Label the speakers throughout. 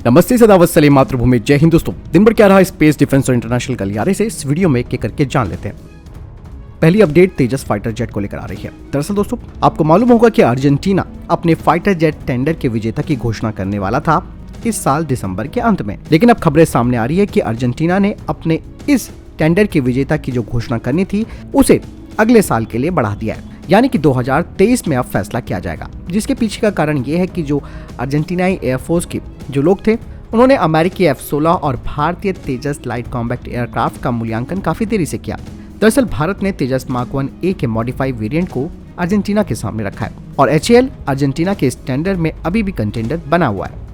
Speaker 1: नमस्ते, सदावत सलीम, मातृभूमि, जय हिंद। दोस्तों, दिन भर क्या रहा स्पेस, डिफेंस और इंटरनेशनल गलियारे से इस वीडियो में एक एक करके जान लेते हैं। पहली अपडेट तेजस फाइटर जेट को लेकर आ रही है। दरअसल दोस्तों, आपको मालूम होगा कि अर्जेंटीना अपने फाइटर जेट टेंडर के विजेता की घोषणा करने वाला था इस साल दिसंबर के अंत में, लेकिन अब खबरें सामने आ रही है कि अर्जेंटीना ने अपने इस टेंडर के विजेता की जो घोषणा करनी थी उसे अगले साल के लिए बढ़ा दिया है, यानी कि 2023 में अब फैसला किया जाएगा। जिसके पीछे का कारण ये है कि जो अर्जेंटीनाई एयरफोर्स के जो लोग थे उन्होंने अमेरिकी F-16 और भारतीय तेजस लाइट कॉम्बैट एयरक्राफ्ट का मूल्यांकन काफी देरी से किया। दरअसल भारत ने तेजस मार्क 1A के मॉडिफाइड वेरिएंट को अर्जेंटीना के सामने रखा है और HAL अर्जेंटीना के इस टेंडर में अभी भी कंटेंडर बना हुआ है।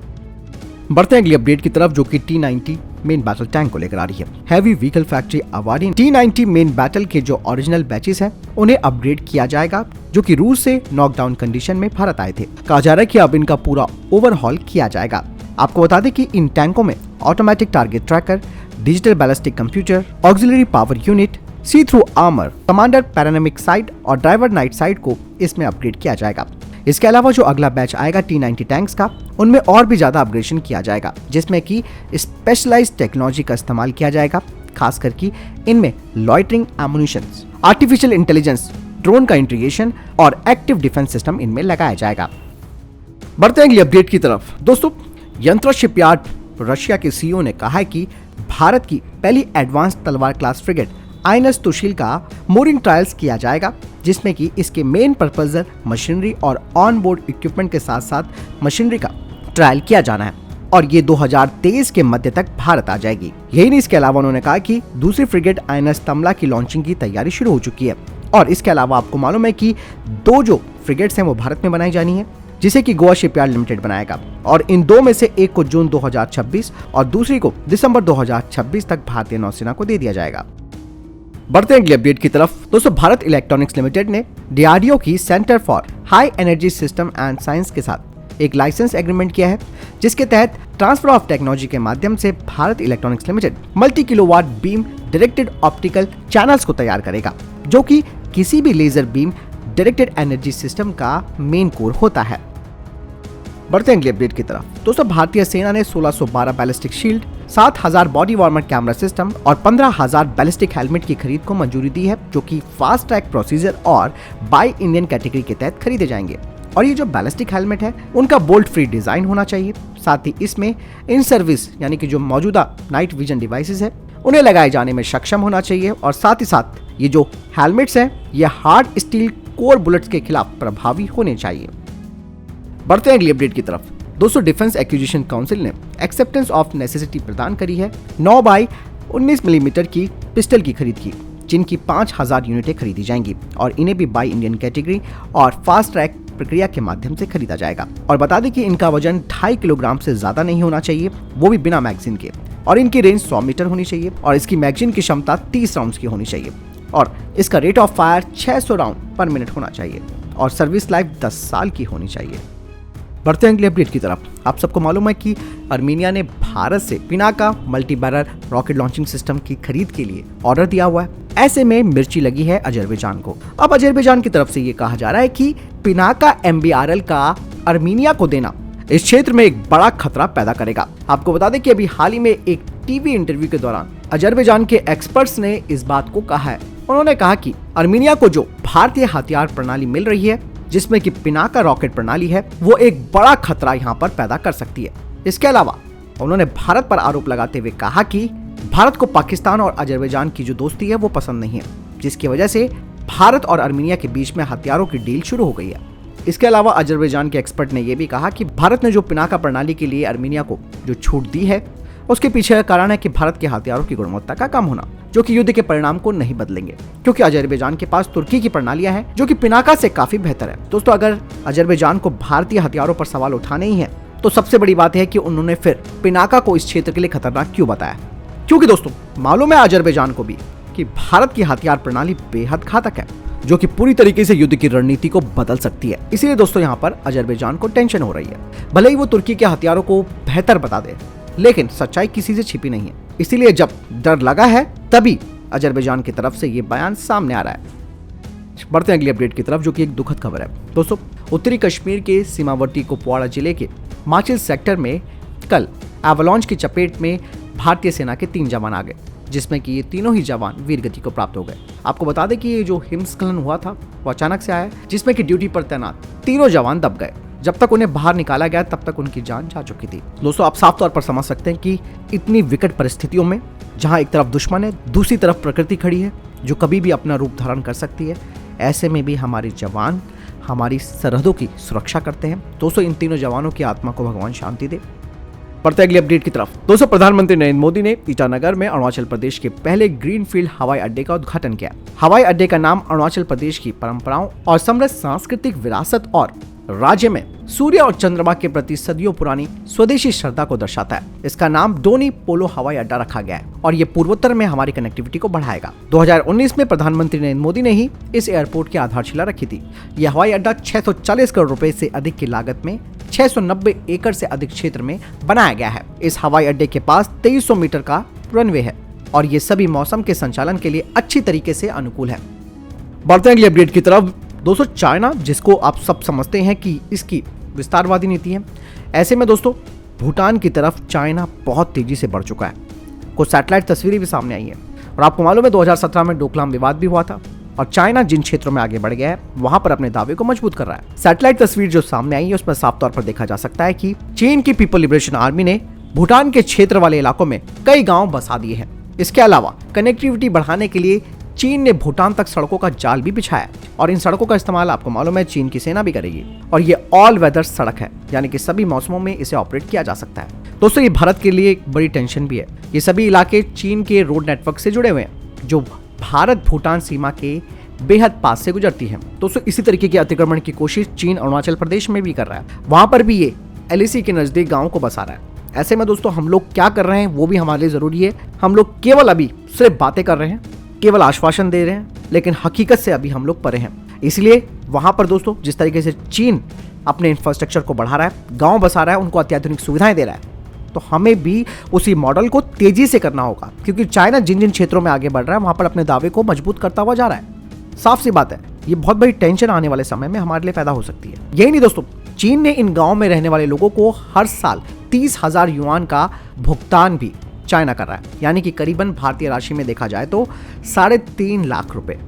Speaker 1: बढ़ते हैं अगली अपडेट की तरफ, जो कि T-90 मेन बैटल टैंक को लेकर आ रही है। Heavy vehicle factory awardee T-90 main battle के जो ओरिजिनल बैचेस हैं उन्हें अपग्रेड किया जाएगा, जो कि रूस से नॉकडाउन कंडीशन में भारत आए थे। कहा जा रहा है कि अब इनका पूरा ओवरहॉल किया जाएगा। आपको बता दें कि इन टैंकों में automatic target tracker, digital ballistic computer, auxiliary power unit, see through armour, commander panoramic sight और ड्राइवर नाइट साइट को इसमें अपग्रेड किया जाएगा। इसके अलावा जो अगला बैच आएगा T-90 टैंक्स का, उनमें और भी ज्यादा अपग्रेडेशन किया जाएगा, जिसमें कि स्पेशलाइज्ड टेक्नोलॉजी का इस्तेमाल किया जाएगा। खास करके इनमें loitering ammunition, artificial intelligence, drone का इंटीग्रेशन और एक्टिव डिफेंस सिस्टम इनमें लगाया जाएगा। बढ़ते हैं अगली अपडेट की तरफ। दोस्तों, यंत्रा शिपयार्ड रशिया के सीईओ ने कहा है कि भारत की पहली एडवांस तलवार क्लास फ्रिगेट आइनस तुशील का मोरिंग ट्रायल्स किया जाएगा, जिसमें कि इसके मेन पर्पजर मशीनरी और ऑन बोर्ड इक्विपमेंट के साथ साथ मशीनरी का ट्रायल किया जाना है और ये 2023 के मध्य तक भारत आ जाएगी। यही नहीं, इसके अलावा उन्होंने कहा कि दूसरी फ्रिगेट आइनस तमला की लॉन्चिंग की तैयारी शुरू हो चुकी है और इसके अलावा आपको मालूम है कि दो जो फ्रिगेट्स हैं वो भारत में बनाई जानी है, जिसे कि गोवा शिपयार्ड लिमिटेड बनाएगा और इन दो में से एक को जून 2026 और दूसरी को दिसंबर 2026 तक भारतीय नौसेना को दे दिया जाएगा। बढ़ते हैं अगली अपडेट की तरफ। दोस्तों, भारत इलेक्ट्रॉनिक्स लिमिटेड ने DRDO की centre for high energy system and science के साथ एक लाइसेंस एग्रीमेंट किया है, जिसके तहत ट्रांसफर ऑफ टेक्नोलॉजी के माध्यम से Bharat electronics limited multi kilowatt beam directed optical channels को तैयार करेगा, जो कि किसी भी laser beam directed energy system का मेन कोर होता है। बढ़ते हैं अगली अपडेट की तरफ। दोस्तों, भारतीय सेना ने 1612 ballistic shield, 7000 body warmer camera system और 15000 बैलिस्टिक हेलमेट की खरीद को मंजूरी दी है, जो कि फास्ट ट्रैक प्रोसीजर और बाय इंडियन कैटेगरी के तहत खरीदे जाएंगे। और ये जो बैलिस्टिक हेलमेट है उनका बोल्ट फ्री डिजाइन होना चाहिए। साथ ही इसमें इन सर्विस यानी कि जो मौजूदा नाइट विजन डिवाइसेस है उन्हें लगाए जाने में सक्षम होना चाहिए और साथ ही साथ ये जो हेलमेट्स हैं ये हार्ड स्टील कोर बुलेट्स के खिलाफ प्रभावी होने चाहिए। बढ़ते हैं अगली अपडेट की तरफ। दोस्तों, डिफेंस एक्विजिशन काउंसिल ने एक्सेप्टेंस ऑफ नेसेसिटी प्रदान करी है 9x19 मिलीमीटर की पिस्टल की खरीद की, जिनकी 5000 यूनिटें खरीदी जाएंगी और इन्हें भी बाई इंडियन कैटेगरी और फास्ट ट्रैक प्रक्रिया के माध्यम से खरीदा जाएगा। और बता दें कि इनका वजन 2.5 किलोग्राम से ज्यादा नहीं होना चाहिए, वो भी बिना मैगजीन के, और इनकी रेंज 100 मीटर होनी चाहिए और इसकी मैगजीन की क्षमता 30 राउंड्स की होनी चाहिए और इसका रेट ऑफ फायर 600 राउंड पर मिनट होना चाहिए और सर्विस लाइफ 10 साल की होनी चाहिए। बढ़ते हैं अगली अपडेट की तरफ। आप सबको मालूम है कि अर्मीनिया ने भारत से Pinaka multi barrel rocket launching system की खरीद के लिए ऑर्डर दिया हुआ है। ऐसे में मिर्ची लगी है अजरबैजान को। अब अजरबैजान की तरफ से ये कहा जा रहा है कि पिनाका MBRL का अर्मीनिया को देना इस क्षेत्र में एक बड़ा खतरा पैदा करेगा। आपको बता दें कि अभी हाल ही में एक टीवी इंटरव्यू के दौरान अजरबैजान के एक्सपर्ट्स ने इस बात को कहा है। उन्होंने कहा कि अर्मीनिया को जो भारतीय हथियार प्रणाली मिल रही है, जिसमें कि पिनाका रॉकेट प्रणाली है, वो एक बड़ा खतरा यहाँ पर पैदा कर सकती है। इसके अलावा उन्होंने भारत पर आरोप लगाते हुए कहा कि भारत को पाकिस्तान और अजरबैजान की जो दोस्ती है वो पसंद नहीं है, जिसकी वजह से भारत और अर्मीनिया के बीच में हथियारों की डील शुरू हो गई है। इसके अलावा अजरबैजान के एक्सपर्ट ने यह भी कहा कि भारत ने जो पिनाका प्रणाली के लिए अर्मीनिया को जो छूट दी है उसके पीछे का कारण है कि भारत के हथियारों की गुणवत्ता का कम होना, जो कि युद्ध के परिणाम को नहीं बदलेंगे, क्योंकि अजरबैजान के पास तुर्की की प्रणालियां हैं जो कि पिनाका से काफी बेहतर है। दोस्तों, अगर अजरबैजान को भारतीय हथियारों पर सवाल उठाने ही है तो सबसे बड़ी बात है कि उन्होंने फिर पिनाका को इस क्षेत्र के लिए खतरनाक क्यों बताया, क्योंकि दोस्तों मालूम है अजरबैजान को भी कि भारत की हथियार प्रणाली बेहद घातक है, जो कि पूरी तरीके से युद्ध की रणनीति को बदल सकती है। इसीलिए दोस्तों यहाँ पर अजरबैजान को टेंशन हो रही है। भले ही वो तुर्की के हथियारों को बेहतर बता दे, लेकिन सच्चाई किसी से छिपी नहीं है। इसीलिए जब डर लगा है तभी अजरबैजान की तरफ से ये बयान सामने आ रहा है। बढ़ते हैं अगली अपडेट की तरफ, जो कि एक दुखद खबर है। दोस्तों, उत्तरी कश्मीर के सीमावर्ती कुपवाड़ा जिले के माचिल सेक्टर में कल एवलांच की चपेट में भारतीय सेना के 3 जवान आ गए, जिसमें कि ये तीनों ही जवान वीरगति को प्राप्त हो गए। आपको बता दें कि ये जो हिमस्खलन हुआ था वो अचानक से आया, जिसमें कि ड्यूटी पर तैनात तीनों जवान दब गए। जब तक उन्हें बाहर निकाला गया तब तक उनकी जान जा चुकी थी। दोस्तों, आप साफ तौर पर समझ सकते हैं कि इतनी विकट परिस्थितियों में, जहां एक तरफ दुश्मन है, दूसरी तरफ प्रकृति खड़ी है जो कभी भी अपना रूप धारण कर सकती है, ऐसे में भी हमारे जवान हमारी सरहदों की सुरक्षा करते हैं। दोस्तों, इन तीनों जवानों की आत्मा को भगवान शांति दे। बढ़ते अगली अपडेट की तरफ। दोस्तों, प्रधानमंत्री नरेंद्र मोदी ने ईटानगर में अरुणाचल प्रदेश के पहले ग्रीनफील्ड हवाई अड्डे का उद्घाटन किया। हवाई अड्डे का नाम अरुणाचल प्रदेश की परंपराओं और समृद्ध सांस्कृतिक विरासत और राज्य में सूर्य और चंद्रमा के प्रति सदियों पुरानी स्वदेशी श्रद्धा को दर्शाता है। इसका नाम डोनी पोलो हवाई अड्डा रखा गया है और ये पूर्वोत्तर में हमारी कनेक्टिविटी को बढ़ाएगा। 2019 में प्रधानमंत्री नरेंद्र मोदी ने ही इस एयरपोर्ट की आधारशिला रखी थी। यह हवाई अड्डा 640 करोड़ रुपए से अधिक की लागत में 690 एकड़ से अधिक क्षेत्र में बनाया गया है। इस हवाई अड्डे के पास 2300 मीटर का रनवे है और ये सभी मौसम के संचालन के लिए अच्छी तरीके से अनुकूल है। बढ़ते हैं अगली अपडेट की तरफ। दोस्तों, चाइना, जिसको आप सब समझते हैं कि इसकी विस्तारवादी नीति है, ऐसे में दोस्तों भूटान की तरफ चाइना बहुत तेजी से बढ़ चुका है। कुछ सैटेलाइट तस्वीरें भी सामने आई हैं और आपको मालूम है 2017 में डोकलाम विवाद भी हुआ था और चाइना जिन क्षेत्रों में आगे बढ़ गया है वहां पर अपने दावे को मजबूत कर रहा है। सैटेलाइट तस्वीर जो सामने आई है उसमें साफ तौर पर देखा जा सकता है कि चीन की पीपल लिबरेशन आर्मी ने भूटान के क्षेत्र वाले इलाकों में कई गाँव बसा दिए हैं। इसके अलावा कनेक्टिविटी बढ़ाने के लिए चीन ने भूटान तक सड़कों का जाल भी बिछाया और इन सड़कों का इस्तेमाल आपको मालूम है चीन की सेना भी करेगी और ये ऑल वेदर सड़क है, यानी कि सभी मौसमों में इसे ऑपरेट किया जा सकता है। दोस्तों, ये भारत के लिए एक बड़ी टेंशन भी है। ये सभी इलाके चीन के रोड नेटवर्क से जुड़े हुए हैं जो भारत भूटान सीमा के बेहद पास से गुजरती है। दोस्तों, इसी तरीके के अतिक्रमण की कोशिश चीन अरुणाचल प्रदेश में भी कर रहा है। वहां पर भी ये एलएसी के नजदीक गाँव को बसा रहा है। ऐसे में दोस्तों हम लोग क्या कर रहे हैं वो भी हमारे लिए जरूरी है। हम लोग केवल अभी सिर्फ बातें कर रहे हैं, केवल आश्वासन दे रहे हैं, लेकिन हकीकत से अभी हम लोग परे हैं। इसलिए वहां पर दोस्तों जिस तरीके से चीन अपने इंफ्रास्ट्रक्चर को बढ़ा रहा है, गांव बसा रहा है, उनको अत्याधुनिक सुविधाएं दे रहा है, तो हमें भी उसी मॉडल को तेजी से करना होगा, क्योंकि चाइना जिन जिन क्षेत्रों में आगे बढ़ रहा है वहां पर अपने दावे को मजबूत करता हुआ जा रहा है। साफ सी बात है, ये बहुत बड़ी टेंशन आने वाले समय में हमारे लिए पैदा हो सकती है। यही नहीं दोस्तों, चीन ने इन गाँव में रहने वाले लोगों को हर साल 30,000 युआन का भुगतान भी चाइना कर रहा है, यानी कि करीबन भारतीय राशि में देखा जाए तो 3.5 लाख रुपए।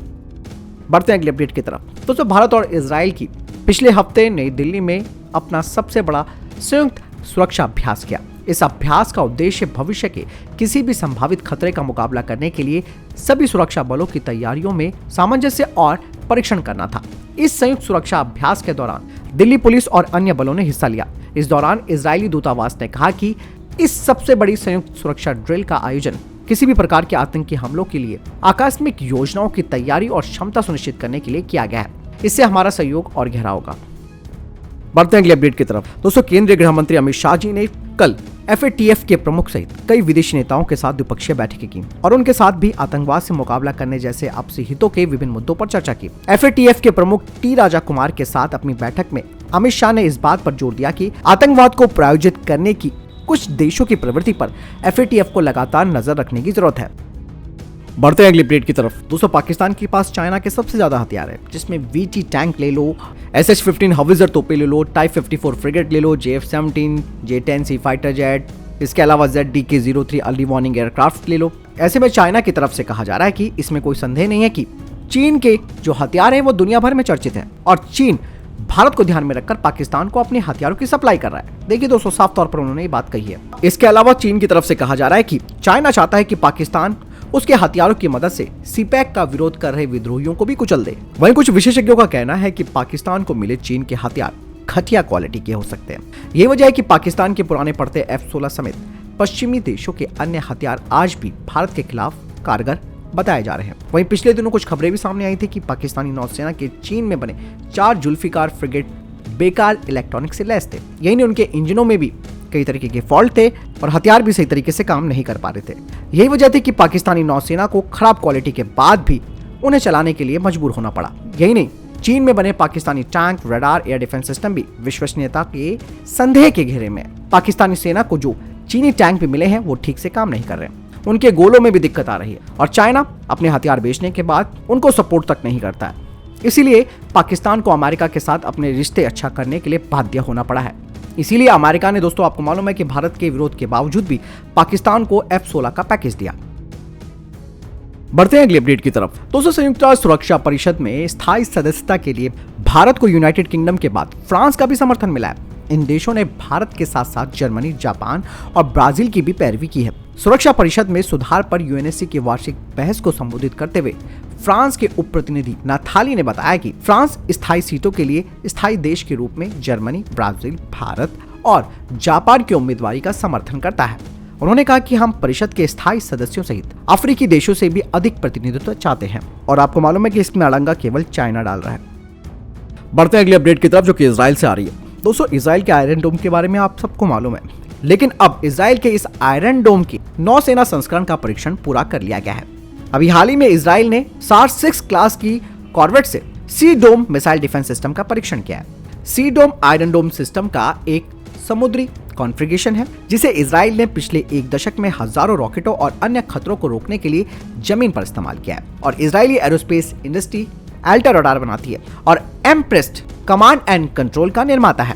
Speaker 1: बढ़ते हैं अगले अपडेट की तरफ। दोस्तों, भारत और इजराइल की पिछले हफ्ते नई दिल्ली में अपना सबसे बड़ा संयुक्त सुरक्षा अभ्यास किया। इस अभ्यास का उद्देश्य भविष्य के किसी भी संभावित खतरे का मुकाबला करने के लिए सभी सुरक्षा बलों की तैयारियों में सामंजस्य और परीक्षण करना था। इस संयुक्त सुरक्षा अभ्यास के दौरान दिल्ली पुलिस और अन्य बलों ने हिस्सा लिया। इस दौरान इजरायली दूतावास ने कहा कि इस सबसे बड़ी संयुक्त सुरक्षा ड्रिल का आयोजन किसी भी प्रकार के आतंकी हमलों के लिए आकस्मिक योजनाओं की तैयारी और क्षमता सुनिश्चित करने के लिए किया गया है। इससे हमारा सहयोग और गहरा होगा। बढ़ते हैं अगले अपडेट की तरफ। दोस्तों, केंद्रीय गृह मंत्री अमित शाह जी ने कल FATF के प्रमुख सहित कई विदेशी नेताओं के साथ द्विपक्षीय बैठकें की और उनके साथ भी आतंकवाद से मुकाबला करने जैसे आपसी हितों के विभिन्न मुद्दों पर चर्चा की। FATF के प्रमुख टी राजा कुमार के साथ अपनी बैठक में अमित शाह ने इस बात पर जोर दिया कि आतंकवाद को प्रायोजित करने की कुछ देशों की प्रवृत्ति पर FATF को लगातार नजर रखने की जरूरत है। बढ़ते हैं अगली अपडेट की तरफ। दोस्तों, पाकिस्तान के पास चाइना के सबसे ज्यादा हथियार है, जिसमें VT टैंक ले लो, SH-15 हविल्जर तोपे ले लो, टाइप 54 फ्रिगेट ले लो, JF-17, J-10C फाइटर जेट, इसके अलावा ZDK-03 अर्ली वार्निंग एयरक्राफ्ट ले लो। ऐसे में चाइना की तरफ से कहा जा रहा है कि इसमें कोई संदेह नहीं है कि चीन के जो हथियार हैं वो दुनिया भर में चर्चित हैं और चीन भारत को ध्यान में रखकर पाकिस्तान को अपने हथियारों की सप्लाई कर रहा है। देखिए दोस्तों, साफ तौर पर उन्होंने ये बात कही है। इसके अलावा चीन की तरफ से कहा जा रहा है कि चाइना चाहता है कि पाकिस्तान उसके हथियारों की मदद से सीपैक का विरोध कर रहे विद्रोहियों को भी कुचल दे। वहीं कुछ विशेषज्ञों का कहना है कि पाकिस्तान को मिले चीन के हथियार घटिया क्वालिटी के हो सकते हैं। यही वजह है कि पाकिस्तान के पुराने पड़ते F-16 समेत पश्चिमी देशों के अन्य हथियार आज भी भारत के खिलाफ कारगर बताए जा रहे हैं। वहीं पिछले दिनों कुछ खबरें भी सामने आई थी कि पाकिस्तानी नौसेना के चीन में बने 4 जुल्फिकार फ्रिगेट बेकार इलेक्ट्रॉनिक से लैस थे। यही नहीं, उनके इंजनों में भी कई तरीके के फॉल्ट थे और हथियार भी सही तरीके से काम नहीं कर पा रहे थे। यही वजह थी कि पाकिस्तानी नौसेना को खराब क्वालिटी के बाद भी उन्हें चलाने के लिए मजबूर होना पड़ा। यही नहीं, चीन में बने Pakistani tank, radar, air defence system भी विश्वसनीयता के संदेह के घेरे में। पाकिस्तानी सेना को जो चीनी टैंक भी मिले हैं वो ठीक से काम नहीं कर रहे हैं, उनके गोलों में भी दिक्कत आ रही है और चाइना अपने हथियार बेचने के बाद उनको सपोर्ट तक नहीं करता है। इसीलिए पाकिस्तान को अमेरिका के साथ अपने रिश्ते अच्छा करने के लिए बाध्य होना पड़ा है। इसीलिए अमेरिका ने दोस्तों आपको मालूम है कि भारत के विरोध के बावजूद भी पाकिस्तान को F-16 का पैकेज दिया। बढ़ते हैं अगली अपडेट की तरफ। दोस्तों संयुक्त राष्ट्र सुरक्षा परिषद में स्थायी सदस्यता के लिए भारत को यूनाइटेड किंगडम के बाद फ्रांस का भी समर्थन मिला है। इन देशों ने भारत के साथ साथ जर्मनी, जापान और ब्राजील की भी पैरवी की है। सुरक्षा परिषद में सुधार पर यूएनएससी की वार्षिक बहस को संबोधित करते हुए फ्रांस के उप प्रतिनिधि नाथाली ने बताया कि फ्रांस स्थायी सीटों के लिए स्थायी देश के रूप में जर्मनी, ब्राजील, भारत और जापान की उम्मीदवारी का समर्थन करता है। उन्होंने कहा कि हम परिषद के स्थायी सदस्यों सहित अफ्रीकी देशों से भी अधिक प्रतिनिधित्व चाहते हैं और आपको मालूम है कि इसमें अड़ंगा केवल चाइना डाल रहा है। बढ़ते हैं अगली अपडेट की तरफ जो कि इजराइल से आ रही है। दोस्तों इजराइल के आयरन डोम के बारे में आप सबको मालूम है, लेकिन अब इजराइल के इस आयरन डोम की नौसेना संस्करण का परीक्षण पूरा कर लिया गया है। अभी हाल ही में इजराइल ने सार 6 क्लास की कॉर्वेट से सी डोम मिसाइल डिफेंस सिस्टम का परीक्षण किया है। सी डोम आयरन डोम सिस्टम का एक समुद्री कॉन्फ़िगरेशन है जिसे इजराइल ने पिछले 1 दशक में हजारों रॉकेटों और अन्य खतरों को रोकने के लिए जमीन पर इस्तेमाल किया है और इजरायली एरोस्पेस इंडस्ट्री अल्टा रडार बनाती है और एम्प्रेस्ट कमांड एंड कंट्रोल का निर्माता है।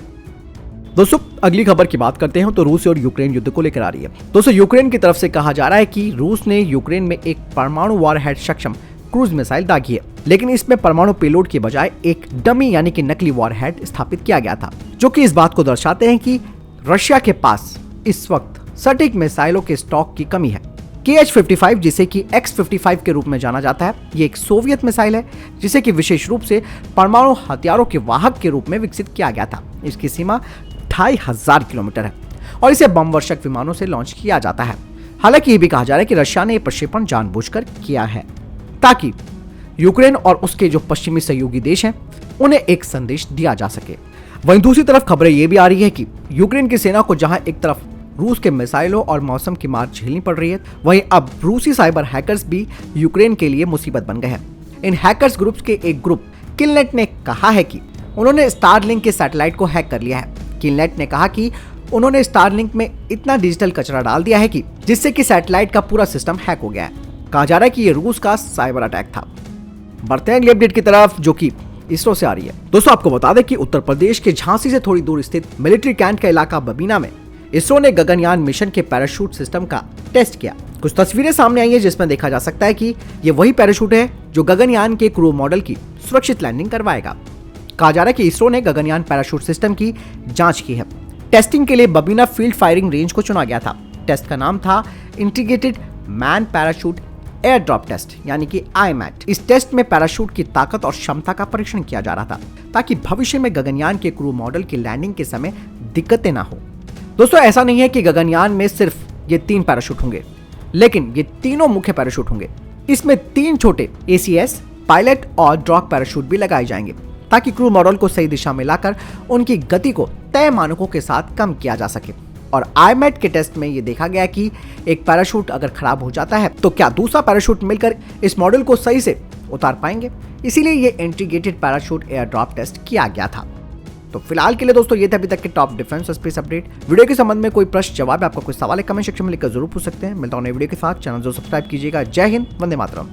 Speaker 1: दोस्तों अगली खबर की बात करते हैं तो रूस और यूक्रेन युद्ध को लेकर आ रही है। दोस्तों यूक्रेन की तरफ से कहा जा रहा है कि रूस ने यूक्रेन में एक परमाणु वॉरहेड सक्षम क्रूज मिसाइल दागी है, लेकिन इसमें परमाणु पेलोड के बजाय एक डमी यानी कि नकली वॉरहेड स्थापित किया गया था, जो कि इस बात को दर्शाते हैं कि रशिया के पास इस वक्त सटीक मिसाइलों के स्टॉक की कमी है। KH-55 जिसे कि X-55 के रूप में जाना जाता है, ये एक सोवियत मिसाइल है जिसे कि विशेष रूप से परमाणु हथियारों के वाहक के रूप में विकसित किया गया था। इसकी सीमा 2500 किलोमीटर है और इसे बम वर्षक विमानों से लॉन्च किया जाता है। हालांकि ये भी कहा जा रहा है कि रशिया ने यह प्रक्षेपण जानबूझकर किया है ताकि यूक्रेन और उसके जो पश्चिमी सहयोगी देश हैं उन्हें एक संदेश दिया जा सके। वहीं दूसरी तरफ खबरें ये भी आ रही है कि यूक्रेन की सेना को जहां एक तरफ रूस के मिसाइलों और मौसम की मार झेलनी पड़ रही है, वहीं अब रूसी साइबर हैकर्स भी यूक्रेन के लिए मुसीबत बन गए हैं। इन हैकर्स ग्रुप्स के एक ग्रुप किलनेट ने कहा है कि उन्होंने स्टारलिंक के सैटेलाइट को हैक कर लिया है। किलनेट ने कहा कि उन्होंने स्टारलिंक में इतना डिजिटल कचरा डाल दिया है कि जिससे कि सैटेलाइट का पूरा सिस्टम हैक हो गया है। कहा जा रहा है कि ये रूस का साइबर अटैक था। बढ़ते हैं अगली अपडेट की तरफ जो कि इसरो से आ रही है। दोस्तों आपको बता दें कि उत्तर प्रदेश के झांसी से थोड़ी दूर स्थित मिलिट्री कैंट का इलाका बबीना में इसरो ने गगनयान मिशन के पैराशूट सिस्टम का टेस्ट किया। कुछ तस्वीरें सामने आई है जिसमें देखा जा सकता है कि ये वही पैराशूट है जो गगनयान के क्रू मॉडल की सुरक्षित लैंडिंग करवाएगा। कहा जा रहा है कि इसरो ने गगनयान पैराशूट सिस्टम की जांच की है। टेस्टिंग के लिए बबीना फील्ड फायरिंग रेंज को चुना गया था। टेस्ट का नाम था integrated man parachute air drop test यानी कि IMAT। इस टेस्ट में पैराशूट की ताकत और क्षमता का परीक्षण किया जा रहा था ताकि भविष्य में गगनयान के क्रू मॉडल की लैंडिंग के समय दिक्कतें ना हो। दोस्तों ऐसा नहीं है कि गगनयान में सिर्फ ये 3 पैराशूट होंगे, लेकिन ये तीनों मुख्य पैराशूट होंगे। इसमें 3 छोटे ACS, पायलट और ड्रॉप पैराशूट भी लगाए जाएंगे ताकि क्रू मॉडल को सही दिशा में लाकर उनकी गति को तय मानकों के साथ कम किया जा सके। और IMAT के टेस्ट में ये देखा गया कि एक पैराशूट अगर खराब हो जाता है तो क्या दूसरा पैराशूट मिलकर इस मॉडल को सही से उतार पाएंगे, इसीलिए ये integrated parachute air drop test किया गया था। तो फिलहाल के लिए दोस्तों ये थे अभी तक के टॉप डिफेंस और स्पेस अपडेट। वीडियो के संबंध में कोई प्रश्न जवाब आपका कोई सवाल है कमेंट सेक्शन में लिखकर जरूर पूछ सकते हैं। मिलता हूं नए वीडियो के साथ। चैनल जो सब्सक्राइब कीजिएगा। जय हिंद, वंदे मातरम।